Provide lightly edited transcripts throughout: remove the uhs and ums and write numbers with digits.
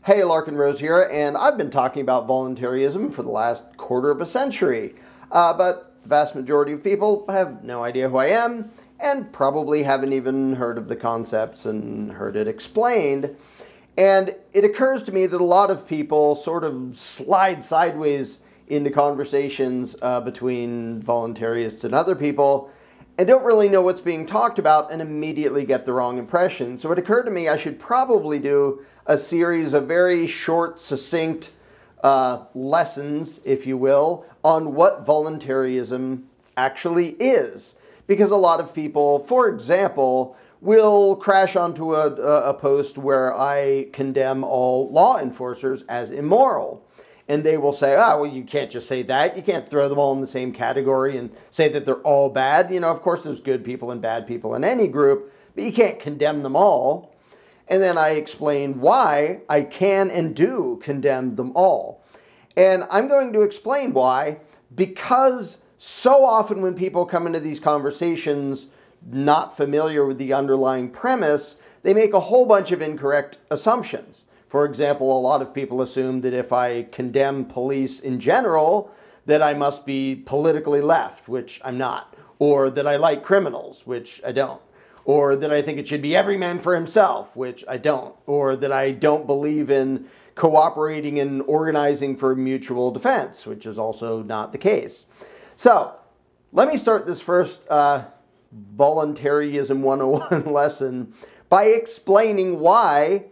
Hey, Larkin Rose here, and I've been talking about voluntarism for the last quarter of a century. But the vast majority of people have no idea who I am, and probably haven't even heard of the concepts and heard it explained. And it occurs to me that a lot of people sort of slide sideways into conversations between voluntarists and other people, and don't really know what's being talked about and immediately get the wrong impression. So it occurred to me I should probably do a series of very short, succinct lessons, if you will, on what voluntarism actually is. Because a lot of people, for example, will crash onto a post where I condemn all law enforcers as immoral. And they will say, well, you can't just say that. You can't throw them all in the same category and say that they're all bad. You know, of course, there's good people and bad people in any group, but you can't condemn them all. And then I explain why I can and do condemn them all. And I'm going to explain why, because so often when people come into these conversations not familiar with the underlying premise, they make a whole bunch of incorrect assumptions. For example, a lot of people assume that if I condemn police in general, that I must be politically left, which I'm not, or that I like criminals, which I don't, or that I think it should be every man for himself, which I don't, or that I don't believe in cooperating and organizing for mutual defense, which is also not the case. So let me start this first Voluntarism 101 lesson by explaining why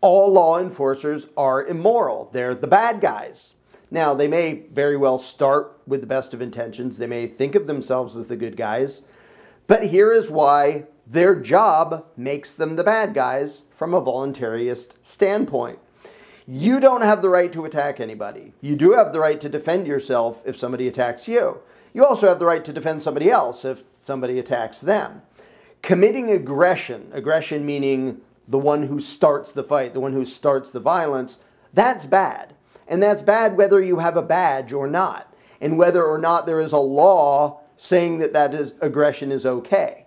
all law enforcers are immoral. They're the bad guys. Now, they may very well start with the best of intentions. They may think of themselves as the good guys. But here is why their job makes them the bad guys from a voluntarist standpoint. You don't have the right to attack anybody. You do have the right to defend yourself if somebody attacks you. You also have the right to defend somebody else if somebody attacks them. Committing aggression meaning the one who starts the fight, the one who starts the violence, that's bad. And that's bad whether you have a badge or not, and whether or not there is a law saying that aggression is okay.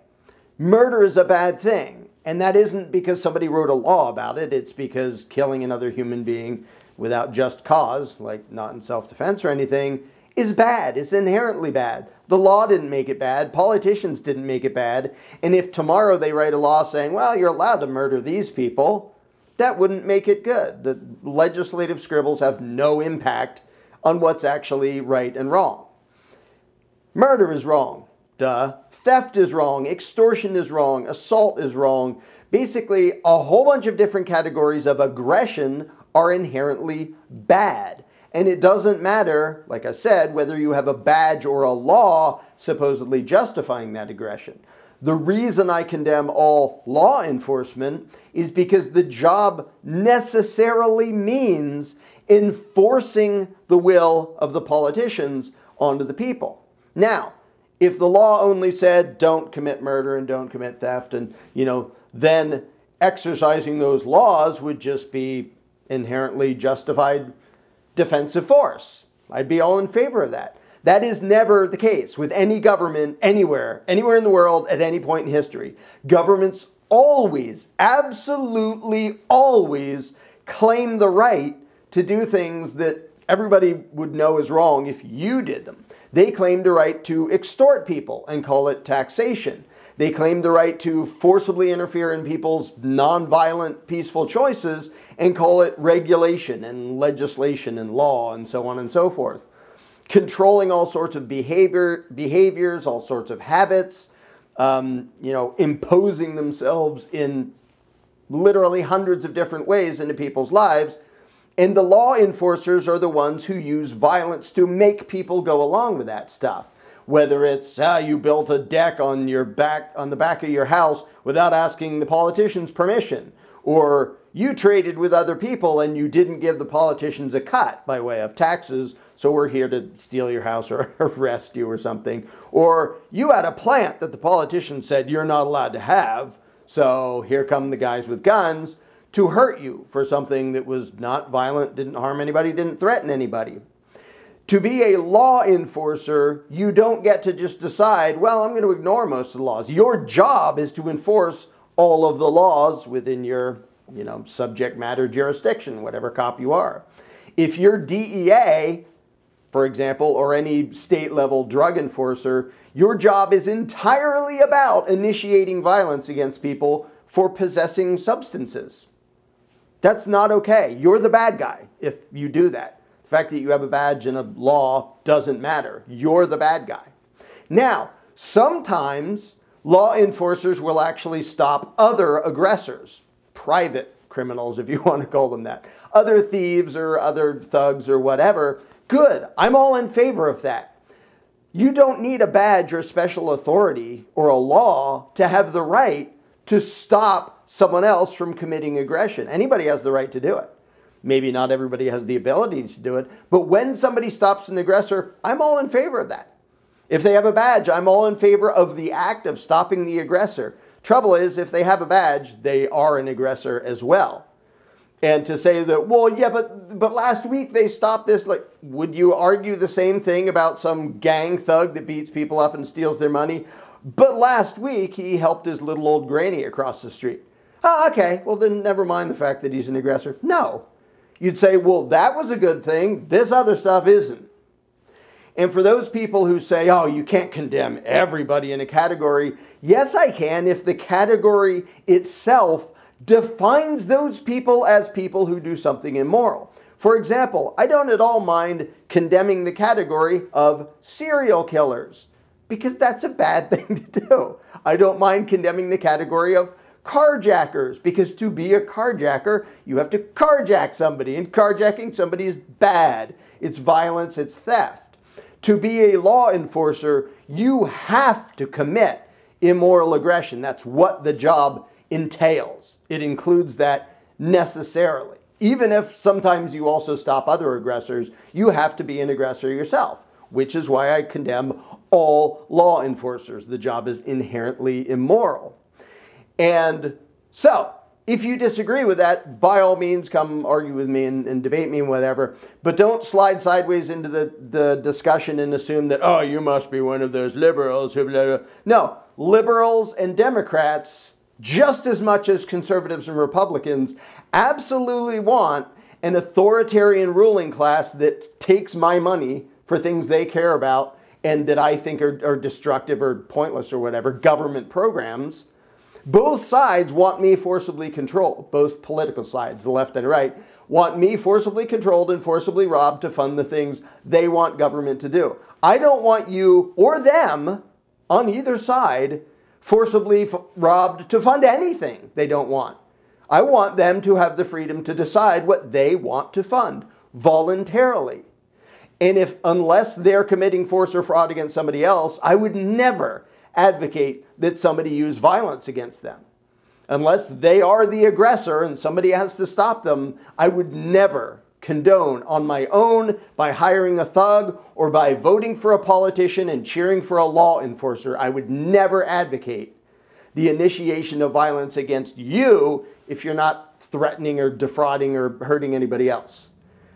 Murder is a bad thing, and that isn't because somebody wrote a law about it. It's because killing another human being without just cause, like not in self-defense or anything, is bad. It's inherently bad. The law didn't make it bad. Politicians didn't make it bad. And if tomorrow they write a law saying, well, you're allowed to murder these people, that wouldn't make it good. The legislative scribbles have no impact on what's actually right and wrong. Murder is wrong. Duh. Theft is wrong. Extortion is wrong. Assault is wrong. Basically, a whole bunch of different categories of aggression are inherently bad. And it doesn't matter, like I said, whether you have a badge or a law supposedly justifying that aggression. The reason I condemn all law enforcement is because the job necessarily means enforcing the will of the politicians onto the people. Now, if the law only said don't commit murder and don't commit theft, and then exercising those laws would just be inherently justified defensive force. I'd be all in favor of that. That is never the case with any government anywhere in the world at any point in history. Governments always, absolutely always claim the right to do things that everybody would know is wrong if you did them. They claim the right to extort people and call it taxation. They claim the right to forcibly interfere in people's nonviolent, peaceful choices and call it regulation and legislation and law and so on and so forth. Controlling all sorts of behaviors, all sorts of habits, imposing themselves in literally hundreds of different ways into people's lives. And the law enforcers are the ones who use violence to make people go along with that stuff. Whether it's you built a deck on the back of your house without asking the politician's permission, or you traded with other people and you didn't give the politicians a cut by way of taxes, so we're here to steal your house or arrest you or something, or you had a plant that the politician said you're not allowed to have, so here come the guys with guns to hurt you for something that was not violent, didn't harm anybody, didn't threaten anybody. To be a law enforcer, you don't get to just decide, well, I'm going to ignore most of the laws. Your job is to enforce all of the laws within your subject matter jurisdiction, whatever cop you are. If you're DEA, for example, or any state-level drug enforcer, your job is entirely about initiating violence against people for possessing substances. That's not okay. You're the bad guy if you do that. The fact that you have a badge and a law doesn't matter. You're the bad guy. Now, sometimes law enforcers will actually stop other aggressors, private criminals, if you want to call them that, other thieves or other thugs or whatever. Good. I'm all in favor of that. You don't need a badge or special authority or a law to have the right to stop someone else from committing aggression. Anybody has the right to do it. Maybe not everybody has the ability to do it, but when somebody stops an aggressor, I'm all in favor of that. If they have a badge, I'm all in favor of the act of stopping the aggressor. Trouble is, if they have a badge, they are an aggressor as well. And to say that, well, yeah, but last week they stopped this, like, would you argue the same thing about some gang thug that beats people up and steals their money? But last week he helped his little old granny across the street. Oh, okay, well then never mind the fact that he's an aggressor. No. You'd say, well, that was a good thing. This other stuff isn't. And for those people who say, oh, you can't condemn everybody in a category, yes, I can if the category itself defines those people as people who do something immoral. For example, I don't at all mind condemning the category of serial killers because that's a bad thing to do. I don't mind condemning the category of carjackers, because to be a carjacker, you have to carjack somebody, and carjacking somebody is bad. It's violence, it's theft. To be a law enforcer, you have to commit immoral aggression. That's what the job entails. It includes that necessarily. Even if sometimes you also stop other aggressors, you have to be an aggressor yourself, which is why I condemn all law enforcers. The job is inherently immoral. And so, if you disagree with that, by all means, come argue with me and debate me and whatever. But don't slide sideways into the discussion and assume that, oh, you must be one of those liberals who blah, blah. No, liberals and Democrats, just as much as conservatives and Republicans, absolutely want an authoritarian ruling class that takes my money for things they care about and that I think are destructive or pointless or whatever, government programs. Both sides want me forcibly controlled. Both political sides, the left and right, want me forcibly controlled and forcibly robbed to fund the things they want government to do. I don't want you or them on either side forcibly robbed to fund anything they don't want. I want them to have the freedom to decide what they want to fund voluntarily. And unless they're committing force or fraud against somebody else, I would never advocate that somebody use violence against them. Unless they are the aggressor and somebody has to stop them, I would never condone on my own by hiring a thug or by voting for a politician and cheering for a law enforcer. I would never advocate the initiation of violence against you if you're not threatening or defrauding or hurting anybody else.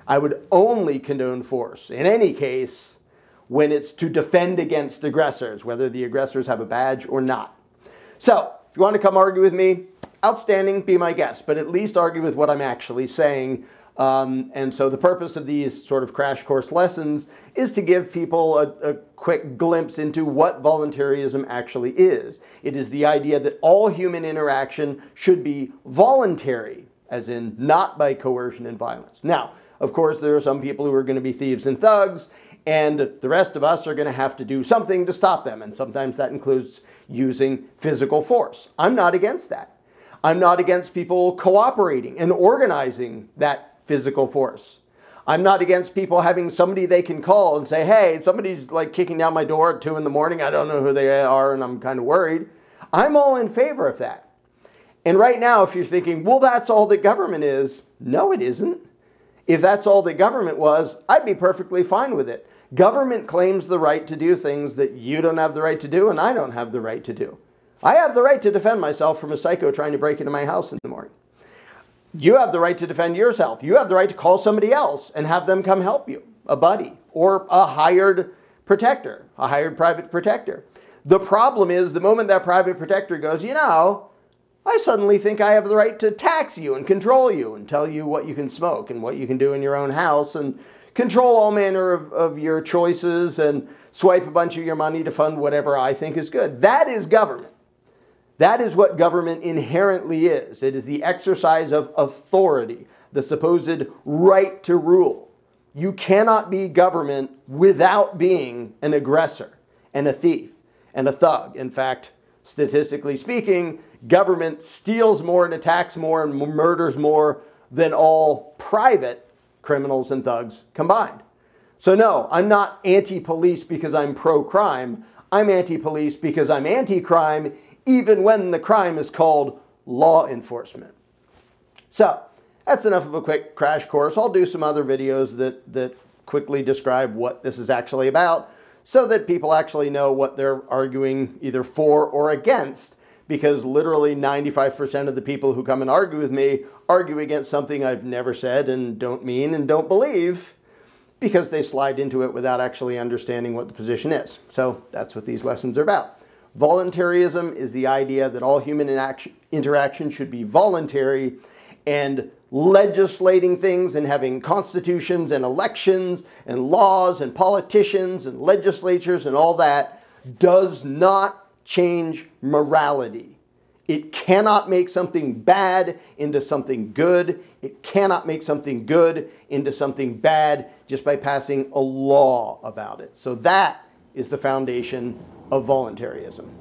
I would only condone force, in any case, when it's to defend against aggressors, whether the aggressors have a badge or not. So, if you want to come argue with me, outstanding, be my guest, but at least argue with what I'm actually saying. And so the purpose of these sort of crash course lessons is to give people a quick glimpse into what voluntarism actually is. It is the idea that all human interaction should be voluntary, as in not by coercion and violence. Now, of course, there are some people who are going to be thieves and thugs, and the rest of us are going to have to do something to stop them. And sometimes that includes using physical force. I'm not against that. I'm not against people cooperating and organizing that physical force. I'm not against people having somebody they can call and say, hey, somebody's like kicking down my door at 2 in the morning. I don't know who they are and I'm kind of worried. I'm all in favor of that. And right now, if you're thinking, well, that's all that government is. No, it isn't. If that's all that government was, I'd be perfectly fine with it. Government claims the right to do things that you don't have the right to do and I don't have the right to do. I have the right to defend myself from a psycho trying to break into my house in the morning. You have the right to defend yourself. You have the right to call somebody else and have them come help you, a buddy or a hired protector, a hired private protector. The problem is the moment that private protector goes, you know, I suddenly think I have the right to tax you and control you and tell you what you can smoke and what you can do in your own house and control all manner of your choices and swipe a bunch of your money to fund whatever I think is good. That is government. That is what government inherently is. It is the exercise of authority, the supposed right to rule. You cannot be government without being an aggressor and a thief and a thug. In fact, statistically speaking, government steals more and attacks more and murders more than all private criminals and thugs combined. So no, I'm not anti-police because I'm pro-crime. I'm anti-police because I'm anti-crime, even when the crime is called law enforcement. So that's enough of a quick crash course. I'll do some other videos that quickly describe what this is actually about so that people actually know what they're arguing either for or against, because literally 95% of the people who come and argue with me argue against something I've never said and don't mean and don't believe, because they slide into it without actually understanding what the position is. So that's what these lessons are about. Voluntarism is the idea that all human interaction should be voluntary, and legislating things and having constitutions and elections and laws and politicians and legislatures and all that does not change morality. It cannot make something bad into something good. It cannot make something good into something bad just by passing a law about it. So that is the foundation of voluntarism.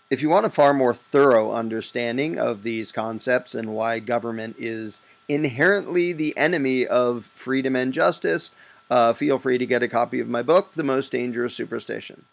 If you want a far more thorough understanding of these concepts and why government is inherently the enemy of freedom and justice, feel free to get a copy of my book, The Most Dangerous Superstition.